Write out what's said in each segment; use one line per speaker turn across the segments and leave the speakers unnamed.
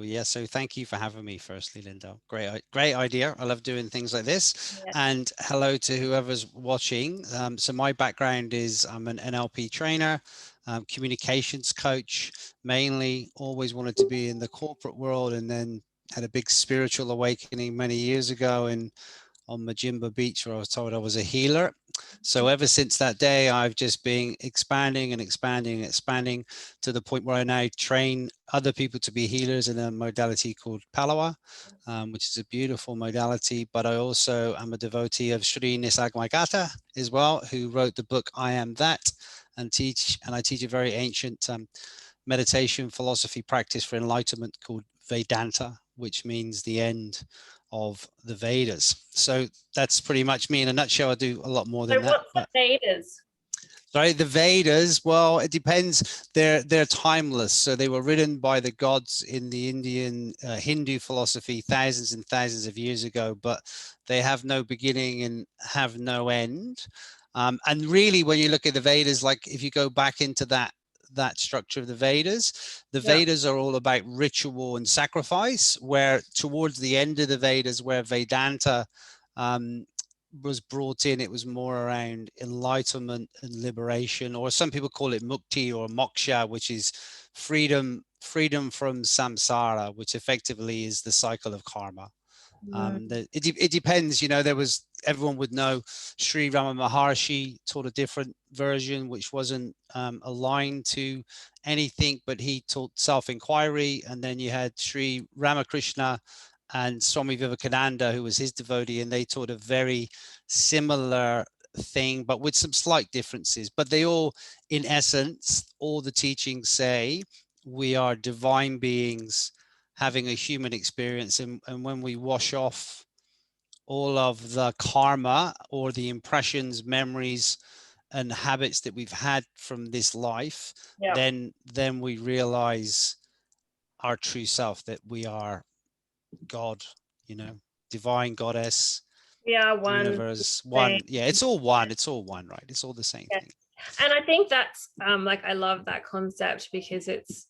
Yeah, so thank you for having me firstly, Lyndle. Great idea. I love doing things like this.
Yeah.
And hello to whoever's watching. So my background is I'm an NLP trainer, communications coach, mainly always wanted to be in the corporate world, and then had a big spiritual awakening many years ago on Majimba Beach, where I was told I was a healer. So ever since that day, I've just been expanding and expanding and expanding to the point where I now train other people to be healers in a modality called Palawa, which is a beautiful modality. But I also am a devotee of Sri Nisargadatta as well, who wrote the book I Am That, and I teach a very ancient meditation philosophy practice for enlightenment called Vedanta, which means the end of the Vedas. So that's pretty much me in a nutshell. I do a lot more
So
than that,
what's the
but
Vedas?
right, the Vedas, well, it depends. They're timeless. So they were written by the gods in the Indian Hindu philosophy thousands and thousands of years ago, but they have no beginning and have no end. And really, when you look at the Vedas, like if you go back into that structure of the
Yeah.
Vedas are all about ritual and sacrifice, where towards the end of the Vedas, where Vedanta um, was brought in, it was more around enlightenment and liberation, or some people call it mukti or moksha, which is freedom from samsara, which effectively is the cycle of karma.
Mm.
It depends, everyone would know Sri Rama Maharshi taught a different version, which wasn't aligned to anything, but he taught self-inquiry. And then you had Sri Ramakrishna and Swami Vivekananda, who was his devotee, and they taught a very similar thing, but with some slight differences. But they all, in essence, all the teachings say we are divine beings having a human experience. And when we wash off all of the karma or the impressions, memories, and habits that we've had from this life,
Yeah.
then we realize our true self, that we are God, you know, divine goddess,
We are one
universe,
thing.
one. Yeah, it's all one. It's all one, right? It's all the same
Yeah.
thing.
And I think that's like I love that concept because it's,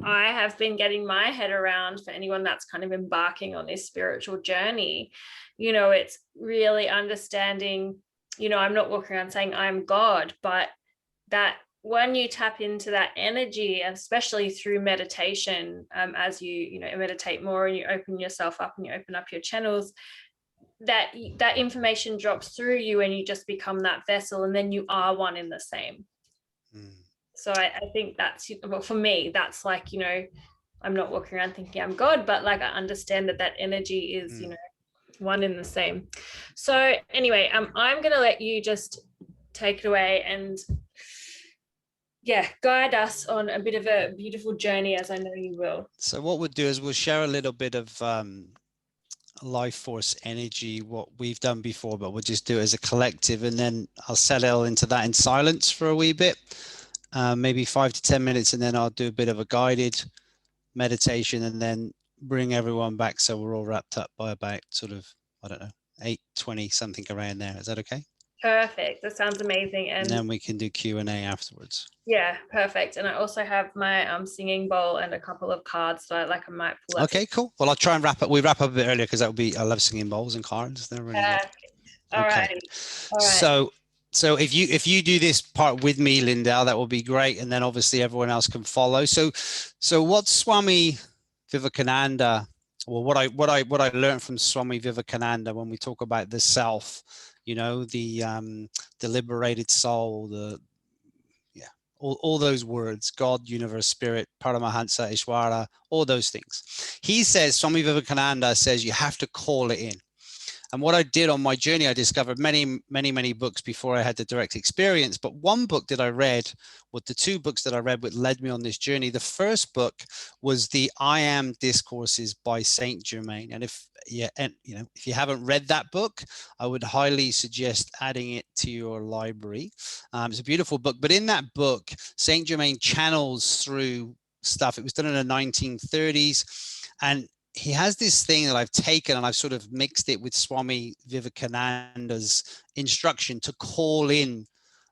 I have been getting my head around for anyone that's kind of embarking on this spiritual journey. It's really understanding, I'm not walking around saying I'm God, but that when you tap into that energy, especially through meditation, as you meditate more and you open yourself up and you open up your channels, that information drops through you and you just become that vessel, and then you are one in the same.
Mm.
So I think that's, well, for me, that's like, I'm not walking around thinking I'm God, but like I understand that energy is,
Mm.
one in the same. So anyway, I'm going to let you just take it away and guide us on a bit of a beautiful journey, as I know you will.
So what we'll do is we'll share a little bit of life force energy, what we've done before, but we'll just do it as a collective, and then I'll settle into that in silence for a wee bit, maybe 5 to 10 minutes, and then I'll do a bit of a guided meditation, and then bring everyone back so we're all wrapped up by about sort of, I don't know, 8:20, something around there. Is that okay?
Perfect. That sounds amazing.
And
And
then we can do Q&A afterwards.
yeah, perfect. And I also have my singing bowl and a couple of cards, so I might pull out.
Okay, cool. Well, I'll try and wrap up. We wrap up a bit earlier because that would be, I love singing bowls and cards. They're really good.
Perfect. All
Okay.
right. All right.
So if you do this part with me, Lyndle, that will be great, and then obviously everyone else can follow. So what Swami Vivekananda, well, what I learned from Swami Vivekananda when we talk about the self, the liberated soul, the yeah, all those words, God, universe, spirit, Paramahansa, Ishvara, all those things. He says, Swami Vivekananda says, you have to call it in. And what I did on my journey, I discovered many, many, many books before I had the direct experience. But one book that I read, with the two books that I read, what led me on this journey. The first book was the I Am Discourses by Saint Germain. And if you haven't read that book, I would highly suggest adding it to your library. It's a beautiful book. But in that book, Saint Germain channels through stuff. It was done in the 1930s. And he has this thing that I've taken and I've sort of mixed it with Swami Vivekananda's instruction to call in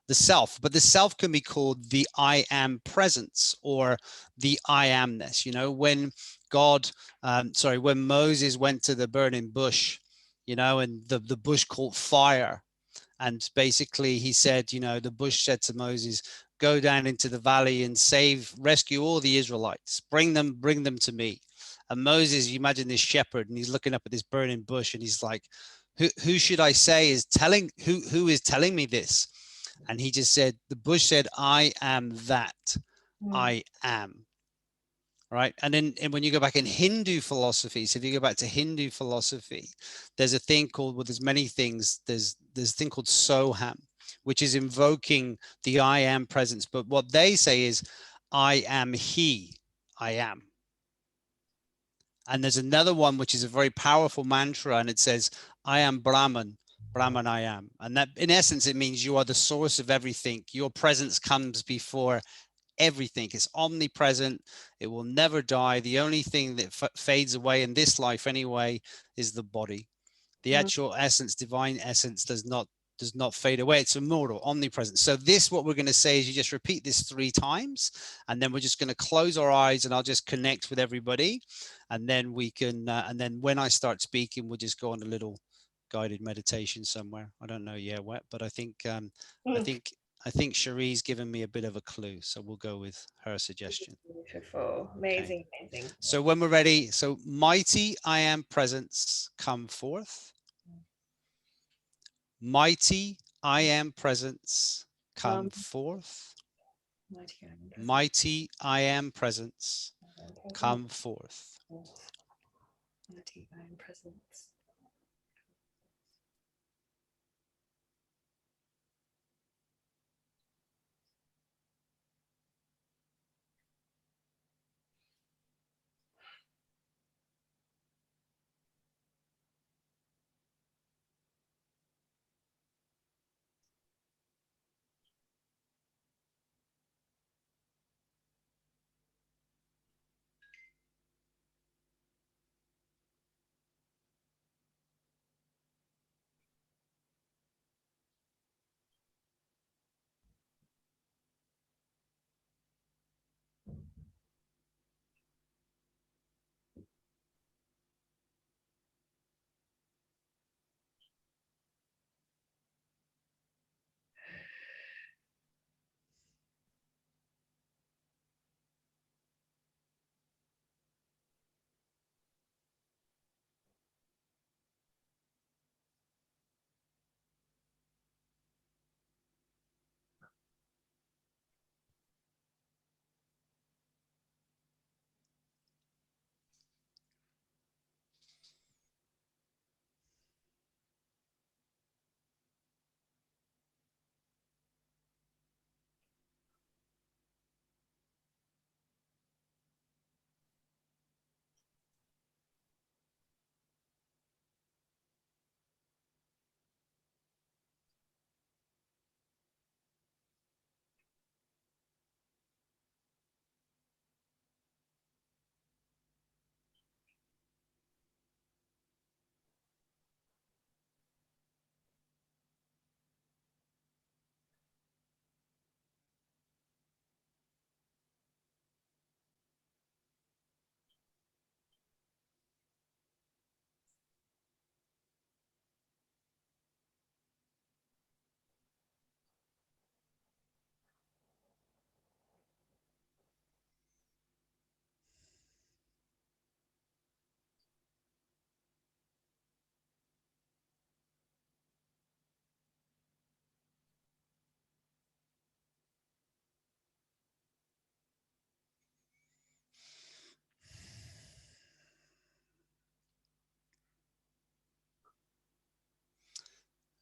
the self, but the self can be called the I am presence or the I amness. You know, when when Moses went to the burning bush, you know, and the bush caught fire, and basically he said, you know, the bush said to Moses, go down into the valley and rescue all the Israelites, bring them to me. And Moses, you imagine this shepherd, and he's looking up at this burning bush, and he's like, who should I say is telling, who is telling me this? And he just said, the bush said, I am that I am. Right. And then and when you go back in Hindu philosophy, so if you go back to Hindu philosophy, there's a thing called, well, there's many things. There's a thing called Soham, which is invoking the I am presence. But what they say is, I am he, I am. And there's another one which is a very powerful mantra, and it says, I am Brahman, Brahman I am. And that in essence, it means you are the source of everything. Your presence comes before everything. Is omnipresent. It will never die. The only thing that fades away in this life anyway is the body. The actual essence, divine essence, does not fade away. It's immortal, omnipresent. So this, what we're going to say is, you just repeat this 3 times, and then we're just going to close our eyes, and I'll just connect with everybody, and then we can and then when I start speaking, we'll just go on a little guided meditation somewhere. I don't know yet what, but I think I think Cherie's given me a bit of a clue, so we'll go with her suggestion.
Beautiful. Amazing.
Okay.
Amazing.
So when we're ready, so mighty I am presence, come forth. Mighty I am presence, come forth. Mighty I am presence, come forth.
Mighty I am presence.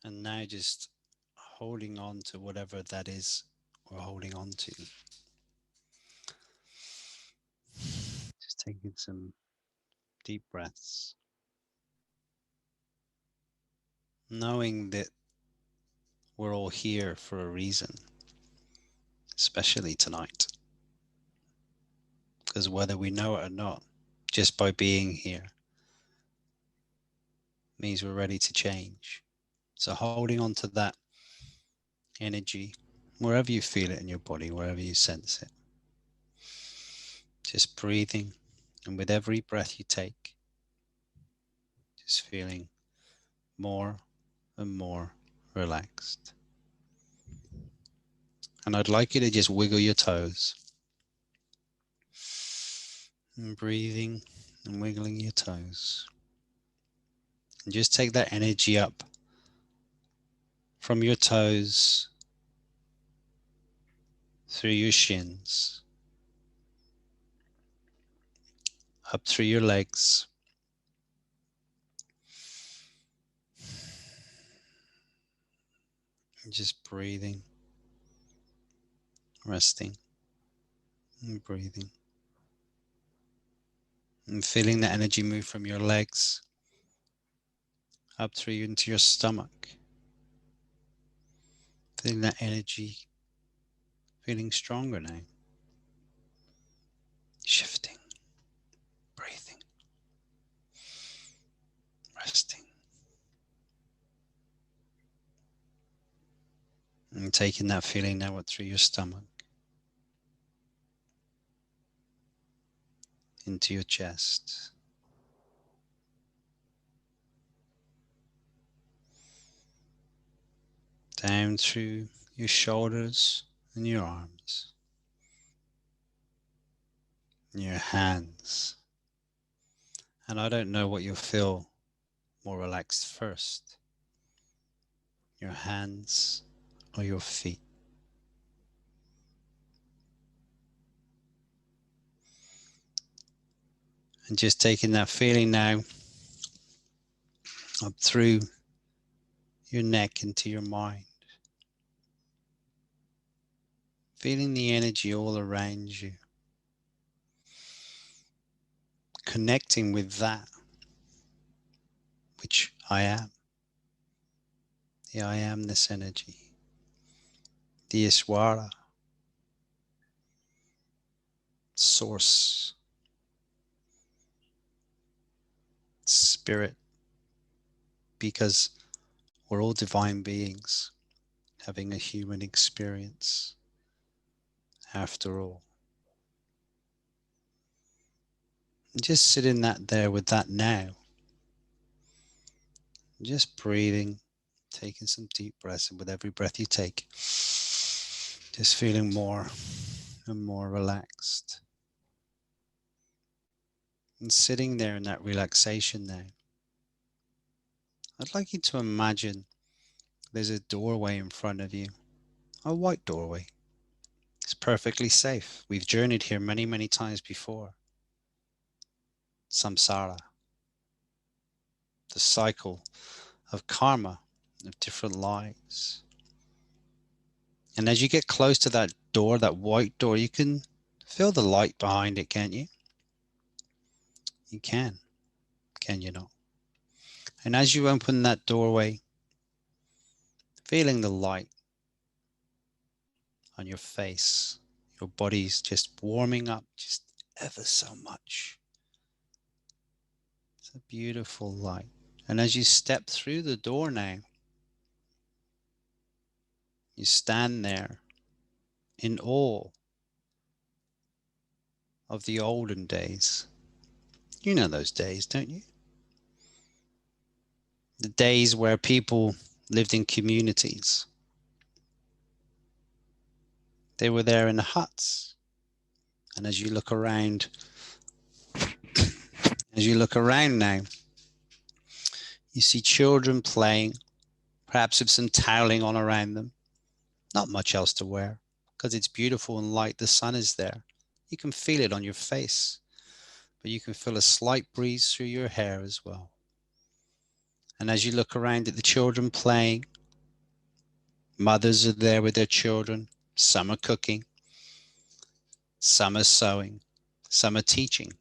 And now just holding on to whatever that is we're holding on to. Just taking some deep breaths, knowing that we're all here for a reason, especially tonight. Because whether we know it or not, just by being here means we're ready to change. So holding on to that energy, wherever you feel it in your body, wherever you sense it. Just breathing, and with every breath you take, just feeling more and more relaxed. And I'd like you to just wiggle your toes. And breathing and wiggling your toes. And just take that energy up from your toes, through your shins, up through your legs, and just breathing, resting, and breathing. And feeling the energy move from your legs up through into your stomach. Feeling that energy, feeling stronger now. Shifting, breathing, resting. And taking that feeling now up through your stomach, into your chest. Down through your shoulders and your arms, and your hands. And I don't know what you'll feel more relaxed first, your hands or your feet. And just taking that feeling now up through your neck into your mind. Feeling the energy all around you. Connecting with that which I am. The I amness energy. The Iswara. Source. Spirit. Because we're all divine beings having a human experience after all. And just sit in that there with that now. Just breathing, taking some deep breaths, and with every breath you take, just feeling more and more relaxed. And sitting there in that relaxation now, I'd like you to imagine there's a doorway in front of you, a white doorway. It's perfectly safe. We've journeyed here many, many times before. Samsara, the cycle of karma, of different lives. And as you get close to that door, that white door, you can feel the light behind it, can't you? You can you not? And as you open that doorway, feeling the light on your face, your body's just warming up just ever so much. It's a beautiful light. And as you step through the door now, you stand there in awe of the olden days. You know those days, don't you? The days where people lived in communities. They were there in the huts. And as you look around now, you see children playing, perhaps with some toweling on around them. Not much else to wear, because it's beautiful and light. The sun is there. You can feel it on your face, but you can feel a slight breeze through your hair as well. And as you look around at the children playing, mothers are there with their children. Some are cooking, some are sewing, some are teaching.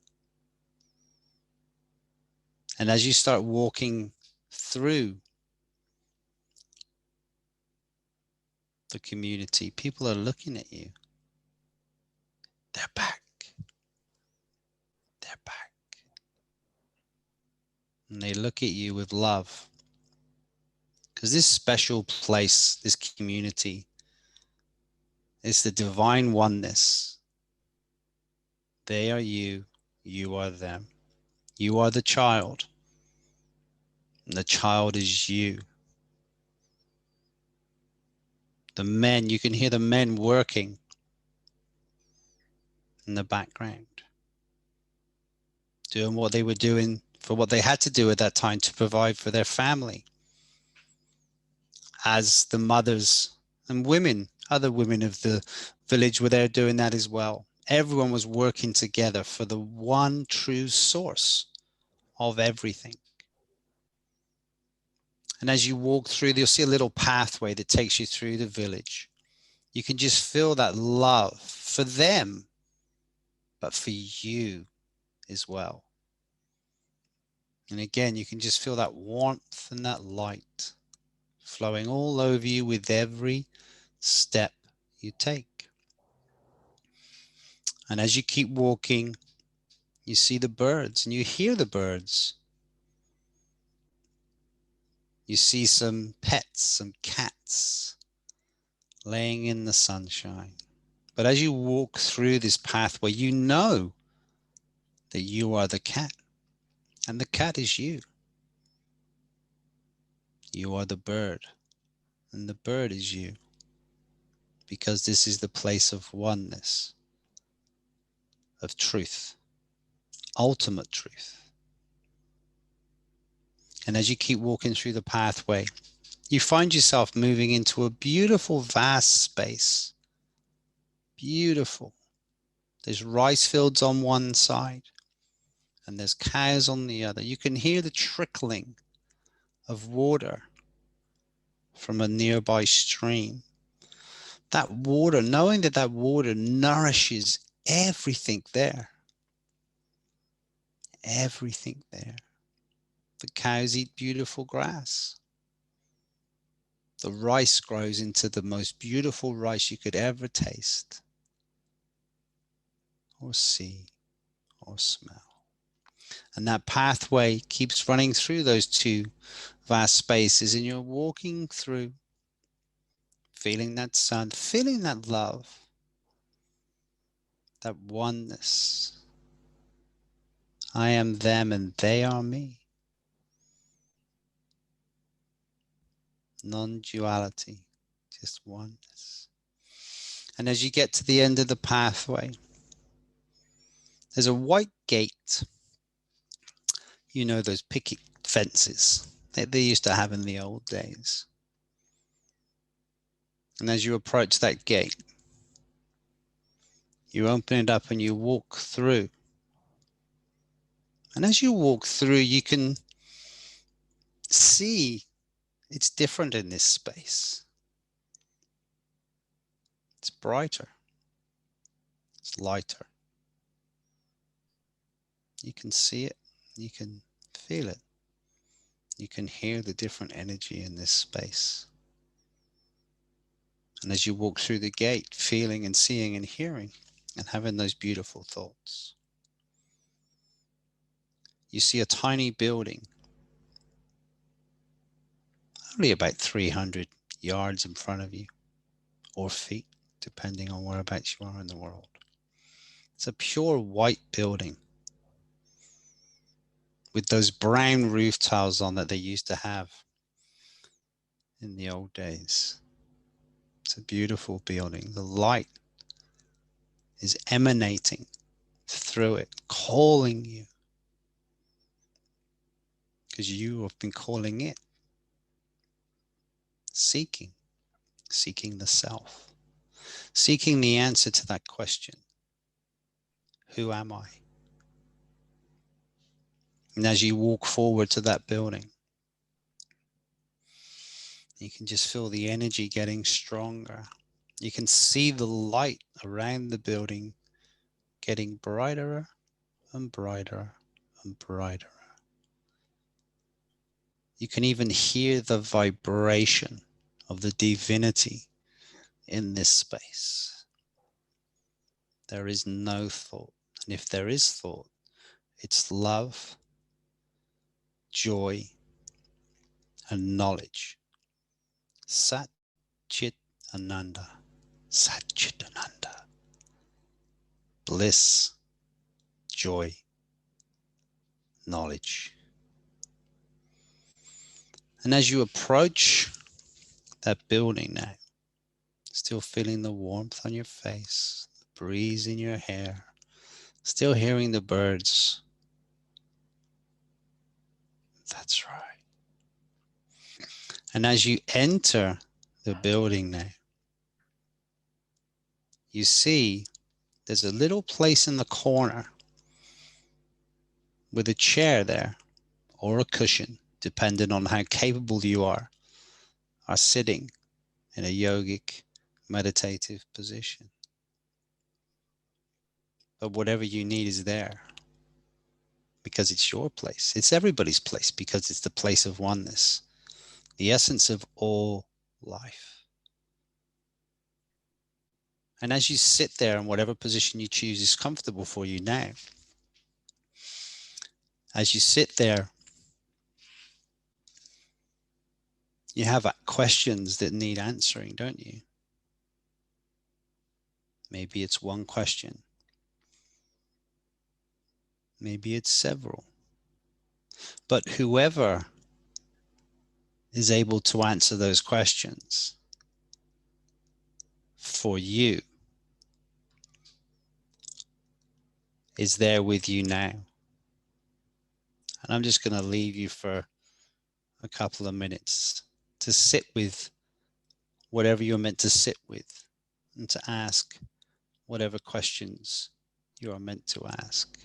And as you start walking through the community, people are looking at you. They're back. They're back. And they look at you with love. Because this special place, this community, It's the divine oneness. They are you, you are them. You are the child, and the child is you. The men, you can hear the men working in the background, doing what they were doing for what they had to do at that time to provide for their family. As the mothers and women, other women of the village were there doing that as well. Everyone was working together for the one true source of everything. And as you walk through, you'll see a little pathway that takes you through the village. You can just feel that love for them, but for you as well. And again, you can just feel that warmth and that light flowing all over you with every step you take. And as you keep walking, you see the birds and you hear the birds. You see some pets, some cats laying in the sunshine. But as you walk through this pathway, you know that you are the cat, and the cat is you. You are the bird, and the bird is you, because this is the place of oneness, of truth, ultimate truth. And as you keep walking through the pathway, you find yourself moving into a beautiful, vast space. Beautiful. There's rice fields on one side, and there's cows on the other. You can hear the trickling of water from a nearby stream. That water, knowing that that water nourishes everything there. Everything there. The cows eat beautiful grass. The rice grows into the most beautiful rice you could ever taste or see or smell. And that pathway keeps running through those two vast spaces, and you're walking through, feeling that sun, feeling that love, that oneness. I am them and they are me. Non-duality, just oneness. And as you get to the end of the pathway, there's a white gate. You know, those picket fences that they used to have in the old days. And as you approach that gate, you open it up and you walk through. And as you walk through, you can see it's different in this space. It's brighter. It's lighter. You can see it. You can feel it. You can hear the different energy in this space. And as you walk through the gate, feeling and seeing and hearing and having those beautiful thoughts, you see a tiny building, only about 300 yards in front of you, or feet, depending on whereabouts you are in the world. It's a pure white building with those brown roof tiles on that they used to have in the old days. It's a beautiful building. The light is emanating through it, calling you, because you have been calling it, seeking the self, seeking the answer to that question, who am I? And as you walk forward to that building, you can just feel the energy getting stronger. You can see the light around the building getting brighter and brighter and brighter. You can even hear the vibration of the divinity in this space. There is no thought. And if there is thought, it's love, joy, and knowledge. Sat Chit Ananda. Satchitananda. Bliss, joy, knowledge. And as you approach that building now, still feeling the warmth on your face, the breeze in your hair, still hearing the birds. That's right. And as you enter the building now, you see there's a little place in the corner with a chair there or a cushion, depending on how capable you are sitting in a yogic meditative position. But whatever you need is there because it's your place. It's everybody's place because it's the place of oneness, the essence of all life. And as you sit there in whatever position you choose is comfortable for you now, as you sit there, you have questions that need answering, don't you? Maybe it's one question. Maybe it's several. But whoever is able to answer those questions for you is there with you now. And I'm just going to leave you for a couple of minutes to sit with whatever you're meant to sit with and to ask whatever questions you are meant to ask.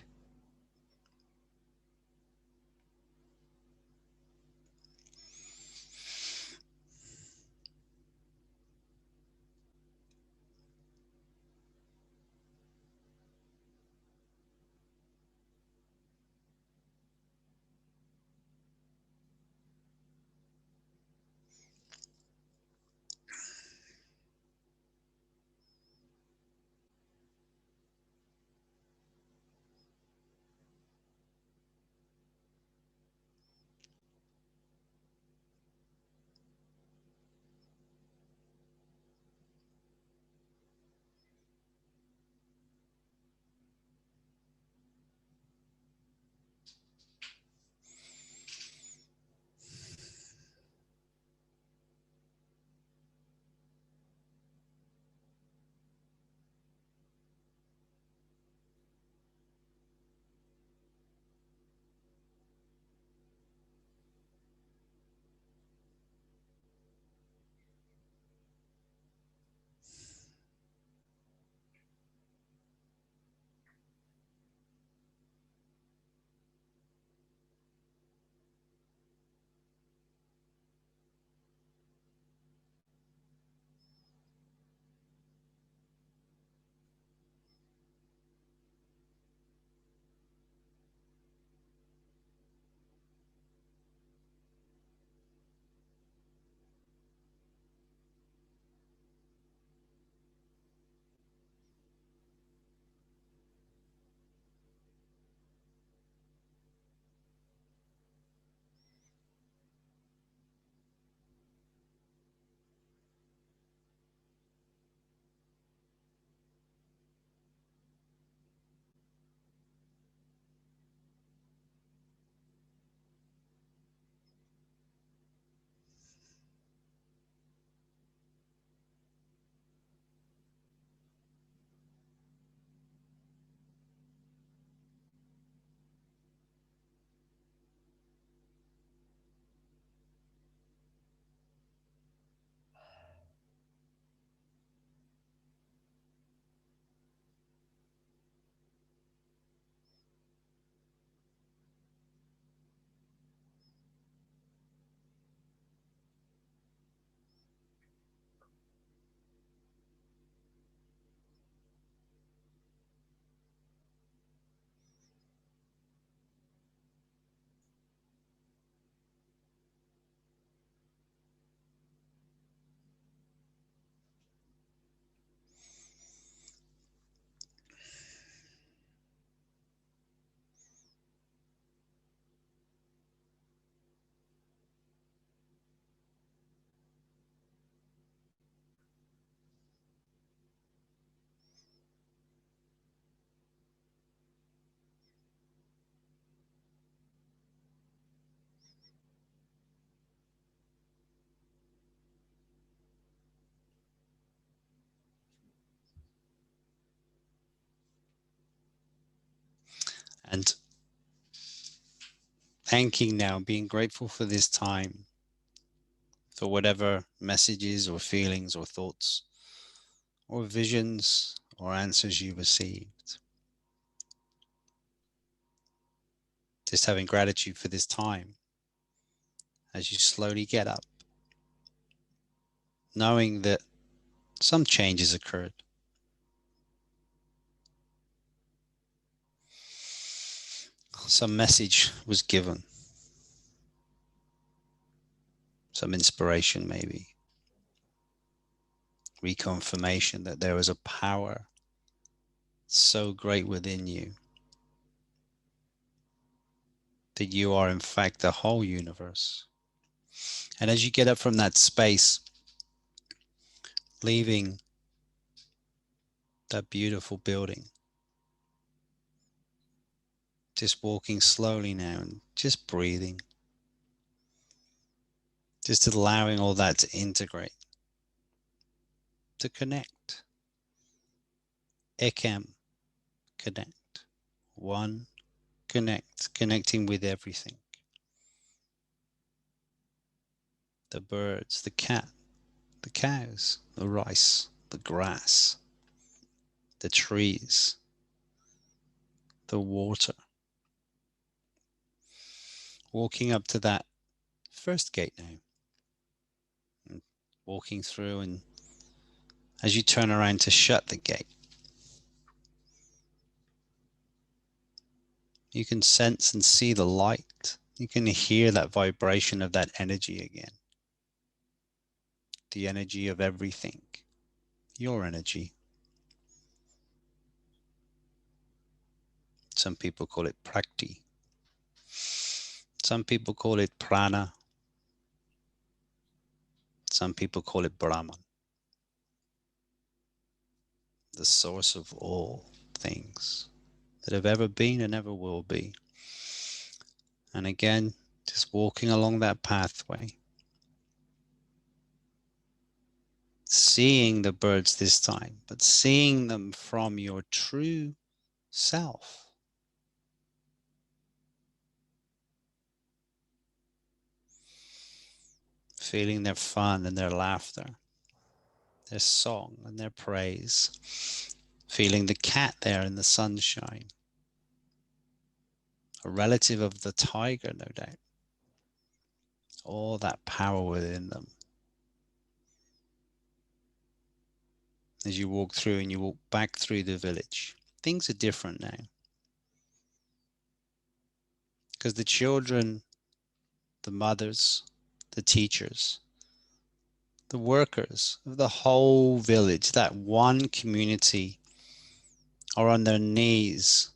And thanking now, being grateful for this time, for whatever messages or feelings or thoughts or visions or answers you received. Just having gratitude for this time as you slowly get up, knowing that some changes occurred. Some message was given, some inspiration maybe, reconfirmation that there is a power so great within you that you are in fact the whole universe. And as you get up from that space, leaving that beautiful building, just walking slowly now and just breathing, just allowing all that to integrate, to connect. Ekam, connect. One, connect, connecting with everything. The birds, the cat, the cows, the rice, the grass, the trees, the water. Walking up to that first gate now, and walking through, and as you turn around to shut the gate, you can sense and see the light. You can hear that vibration of that energy again. The energy of everything, your energy. Some people call it prakti. Some people call it prana. Some people call it Brahman, the source of all things that have ever been and ever will be. And again, just walking along that pathway, seeing the birds this time, but seeing them from your true self. Feeling their fun and their laughter, their song and their praise. Feeling the cat there in the sunshine, a relative of the tiger, no doubt. All that power within them. As you walk through and you walk back through the village, things are different now. Because the children, the mothers, the teachers, the workers of the whole village, that one community, are on their knees,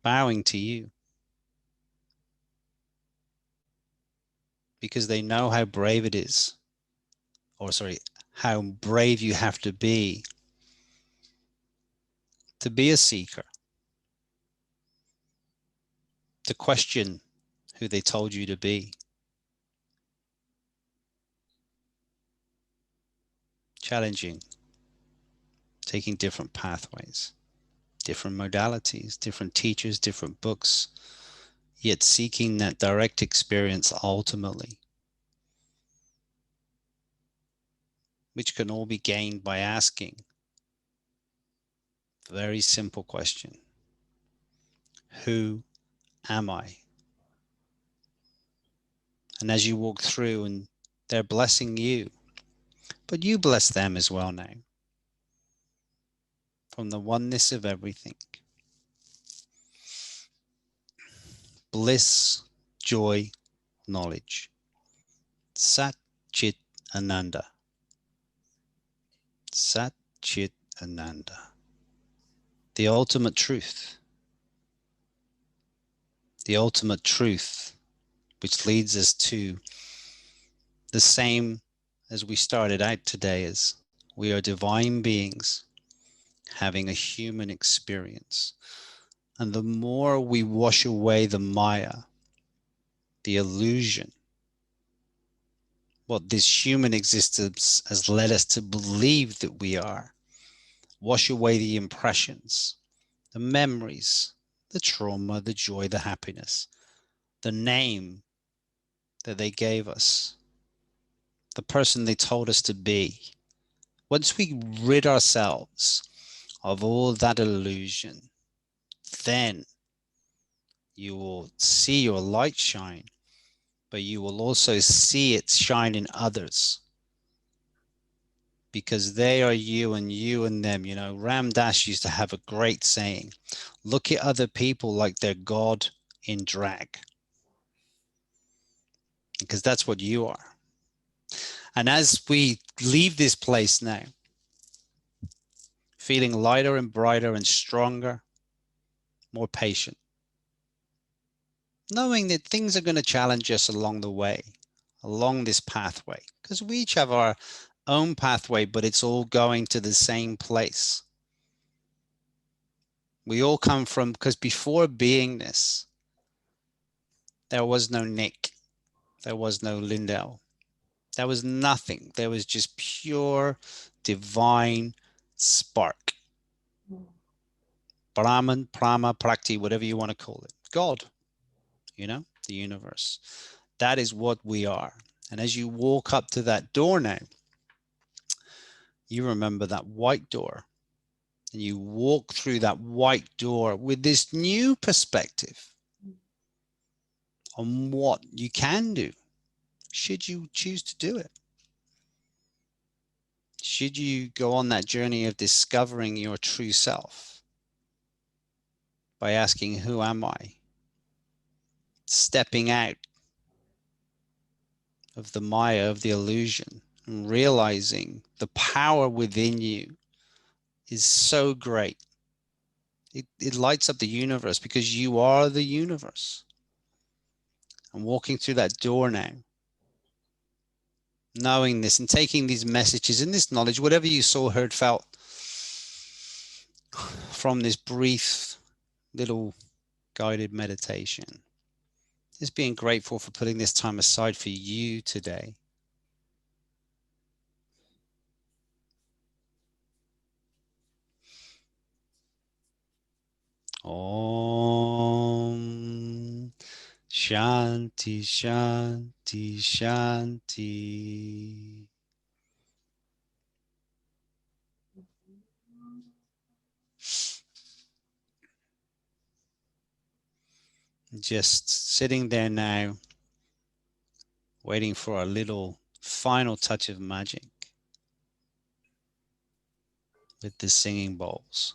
bowing to you. Because they know how brave it is, how brave you have to be a seeker, to question who they told you to be. Challenging, taking different pathways, different modalities, different teachers, different books, yet seeking that direct experience ultimately, which can all be gained by asking a very simple question: who am I? And as you walk through and they're blessing you, but you bless them as well now, from the oneness of everything. Bliss, joy, knowledge. Sat Chit Ananda. Sat Chit Ananda. The ultimate truth. The ultimate truth, which leads us to the same as we started out today, as we are divine beings having a human experience. And the more we wash away the Maya, the illusion, what this human existence has led us to believe that we are, wash away the impressions, the memories, the trauma, the joy, the happiness, the name that they gave us, the person they told us to be. Once we rid ourselves of all that illusion, then you will see your light shine, but you will also see it shine in others, because they are you and them. You know, Ram Dass used to have a great saying, look at other people like they're God in drag, because that's what you are. And as we leave this place now, feeling lighter and brighter and stronger, more patient, knowing that things are going to challenge us along the way, along this pathway, because we each have our own pathway, but it's all going to the same place. We all come from, because before beingness, there was no Nick, there was no Lyndle, there was nothing. There was just pure divine spark. Brahman, Brahma, Prakti, whatever you want to call it. God, you know, the universe. That is what we are. And as you walk up to that door now, you remember that white door, and you walk through that white door with this new perspective on what you can do, should you choose to do it. Should you go on that journey of discovering your true self by asking, who am I? Stepping out of the Maya, of the illusion, and realizing the power within you is so great. It lights up the universe, because you are the universe. And walking through that door now, knowing this and taking these messages and this knowledge, whatever you saw, heard, felt from this brief little guided meditation, just being grateful for putting this time aside for you today. Om Shanti Shanti Shanti. Just sitting there now, waiting for a little final touch of magic with the singing bowls.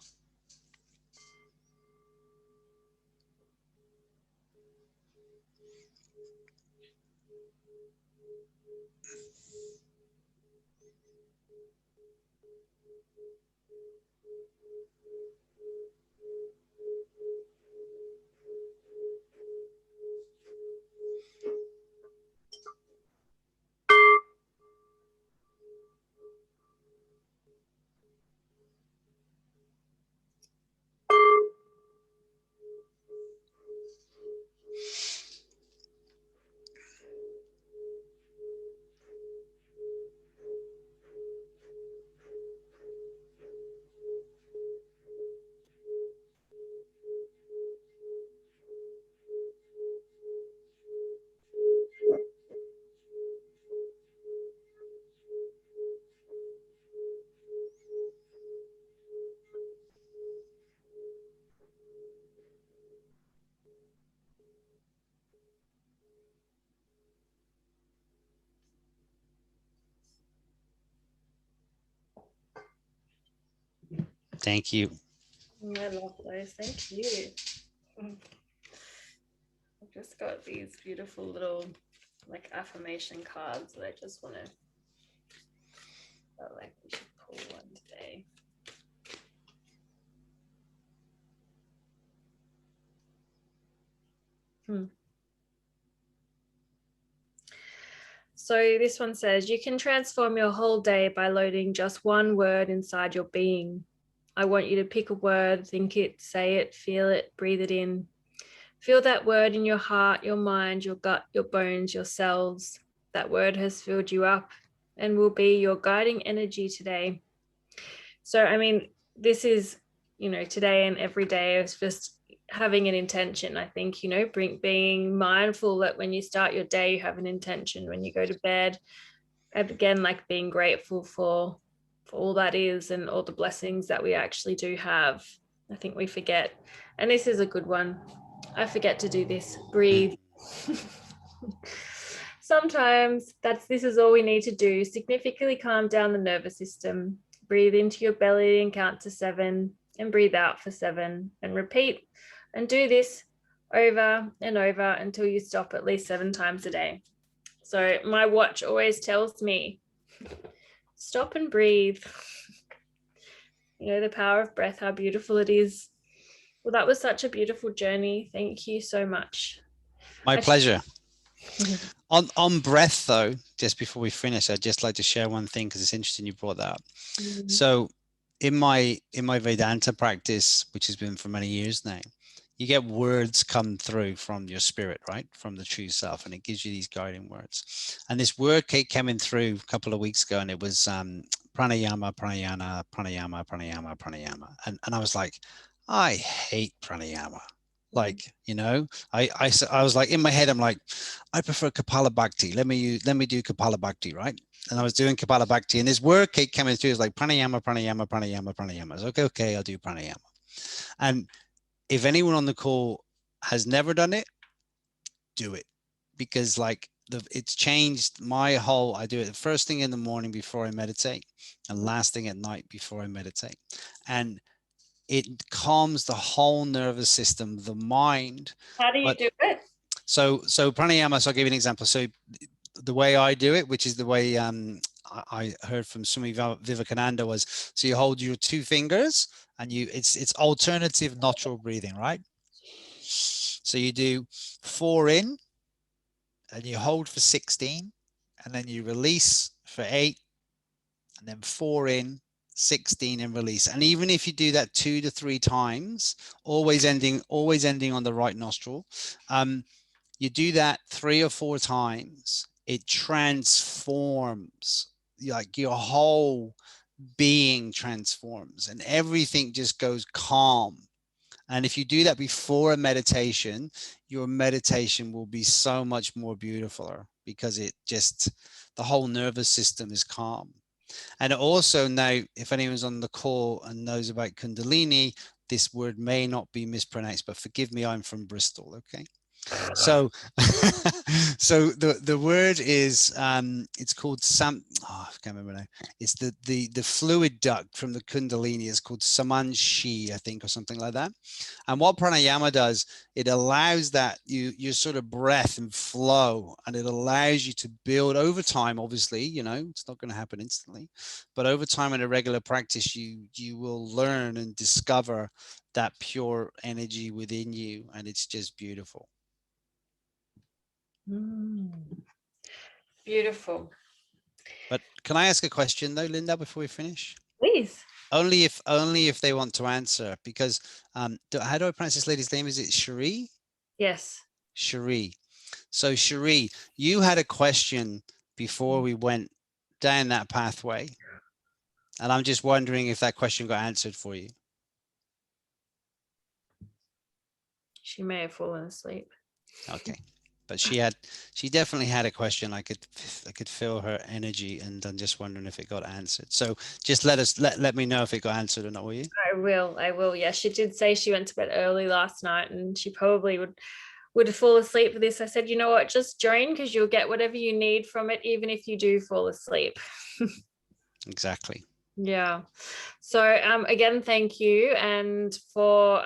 Thank you.
I love those. Thank you. I've just got these beautiful little like affirmation cards that I just want to felt like we should pull one today. So this one says, you can transform your whole day by loading just one word inside your being. I want you to pick a word, think it, say it, feel it, breathe it in. Feel that word in your heart, your mind, your gut, your bones, your cells. That word has filled you up and will be your guiding energy today. So, I mean, this is, you know, today and every day is just having an intention. I think, being mindful that when you start your day, you have an intention. When you go to bed, again, like being grateful for all that is and all the blessings that we actually do have. I think we forget, and this is a good one. I forget to do this. Breathe. Sometimes this is all we need to do. Significantly calm down the nervous system. Breathe into your belly and count to 7, and breathe out for 7, and repeat, and do this over and over until you stop at least 7 times a day. So my watch always tells me, stop and breathe. The power of breath, how beautiful it is. Well, that was such a beautiful journey. Thank you so much.
My pleasure. On breath, though, just before we finish, I'd just like to share one thing because it's interesting you brought that up. So in my Vedanta practice, which has been for many years now, you get words come through from your spirit, right? From the true self, and it gives you these guiding words. And this word came in through a couple of weeks ago, and it was pranayama, pranayama, pranayama, pranayama, pranayama. And I was like, I hate pranayama. Like, I was like, in my head, I'm like, I prefer Kapalabhati. Let me do Kapalabhati, right? And I was doing Kapalabhati, and this word kept coming through. It was like pranayama, pranayama, pranayama, pranayama. I was like, okay, I'll do pranayama. And if anyone on the call has never done it, do it, because like it's changed my whole. I do it the first thing in the morning before I meditate, and last thing at night before I meditate, and it calms the whole nervous system, the mind.
How do you do it?
So pranayama, so I'll give you an example. So the way I do it, which is the way I heard from Swami Vivekananda, was, so you hold your 2 fingers and it's alternative natural breathing, right? So you do 4 in and you hold for 16, and then you release for 8, and then 4 in, 16 and release. And even if you do that 2 to 3 times, always ending on the right nostril, you do that 3 or 4 times, it transforms, like your whole being transforms, and everything just goes calm. And if you do that before a meditation, your meditation will be so much more beautiful, because the whole nervous system is calm. And also, now, if anyone's on the call and knows about Kundalini, this word may not be mispronounced, but forgive me, I'm from Bristol, okay? So the word is it's called I can't remember now. It's the fluid duct from the Kundalini is called Samanshi, I think, or something like that. And what pranayama does, it allows that your sort of breath and flow, and it allows you to build over time. Obviously, it's not going to happen instantly, but over time in a regular practice, you will learn and discover that pure energy within you, and it's just beautiful.
Beautiful.
But can I ask a question though, Linda, before we finish?
Please.
Only if they want to answer, because how do I pronounce this lady's name? Is it Cherie?
Yes.
Cherie. So Cherie, you had a question before we went down that pathway, and I'm just wondering if that question got answered for you.
She may have fallen asleep.
Okay. But she definitely had a question. I could feel her energy, and I'm just wondering if it got answered. So just let me know if it got answered or not, will you?
I will. Yeah, she did say she went to bed early last night, and she probably would fall asleep for this. I said, you know what, just join, because you'll get whatever you need from it, even if you do fall asleep.
Exactly.
Yeah. So again, thank you. And for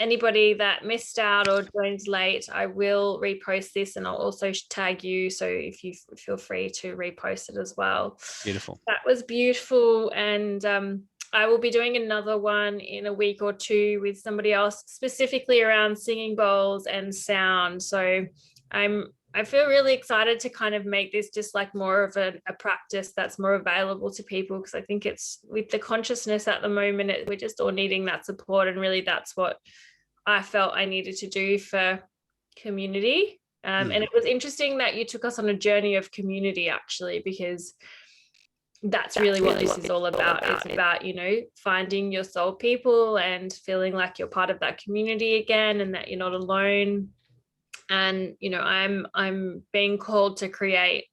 anybody that missed out or joined late, I will repost this, and I'll also tag you, so if you feel free to repost it as well.
Beautiful.
That was beautiful. And I will be doing another one in a week or 2 with somebody else, specifically around singing bowls and sound. So I feel really excited to kind of make this just like more of a practice that's more available to people, because I think it's, with the consciousness at the moment, we're just all needing that support, and really that's what I felt I needed to do for community. And it was interesting that you took us on a journey of community, actually, because that's really what this is all about. It's about, you know, finding your soul people and feeling like you're part of that community again, and that you're not alone. And, you know, I'm being called to create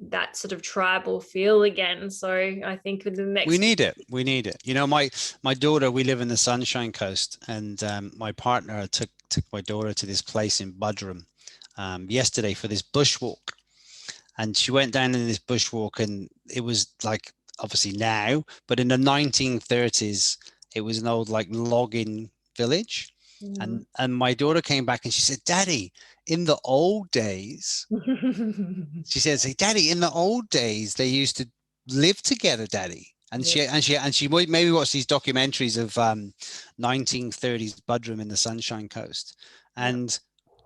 that sort of tribal feel again. So I think within the next,
we need it. You know, my daughter, we live in the Sunshine Coast, and my partner took my daughter to this place in Budrum yesterday for this bushwalk. And she went down in this bushwalk, and it was like, obviously now, but in the 1930s, it was an old like logging village. And my daughter came back and she said, Daddy, in the old days, she said, "Say, Daddy, in the old days, they used to live together, Daddy." And she maybe watched these documentaries of 1930s Budrum in the Sunshine Coast. And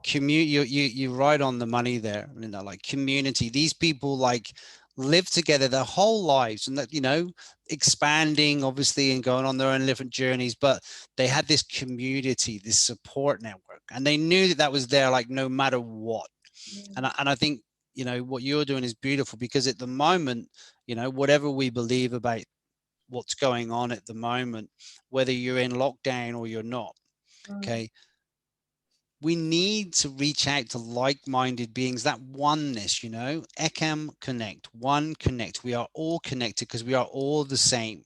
you're right on the money there, Linda. Like community, these people like live together their whole lives, and that, you know, expanding obviously and going on their own different journeys, but they had this community, this support network, and they knew that was there, like no matter what. And I think, you know, what you're doing is beautiful, because at the moment, you know, whatever we believe about what's going on at the moment, whether you're in lockdown or you're not, okay, we need to reach out to like-minded beings, that oneness, you know, Ekam connect, one connect. We are all connected because we are all the same.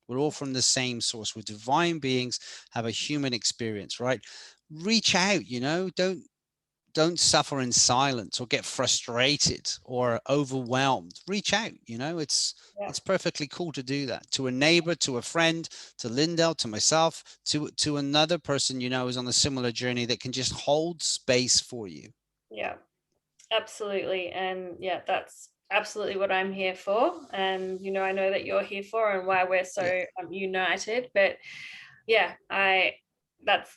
We're all from the same source. We're divine beings, have a human experience, right? Reach out, you know, don't suffer in silence or get frustrated or overwhelmed. Reach out, you know, it's perfectly cool to do that, to a neighbor, to a friend, to Lyndle, to myself, to another person, you know, who's on a similar journey, that can just hold space for you.
Yeah, absolutely. And yeah, that's absolutely what I'm here for. And, you know, I know that you're here for, and why we're so united. But yeah,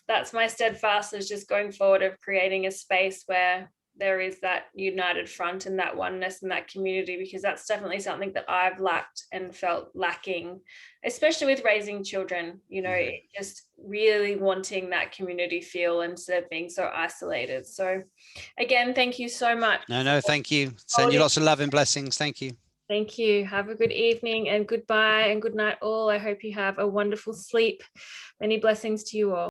that's my steadfast, is just going forward of creating a space where there is that united front and that oneness and that community, because that's definitely something that I've lacked and felt lacking, especially with raising children, you know, just really wanting that community feel instead of being so isolated. So again, thank you so much.
No, thank you. Send you lots of love and blessings. Thank you.
Thank you. Have a good evening, and goodbye and good night all. I hope you have a wonderful sleep. Many blessings to you all.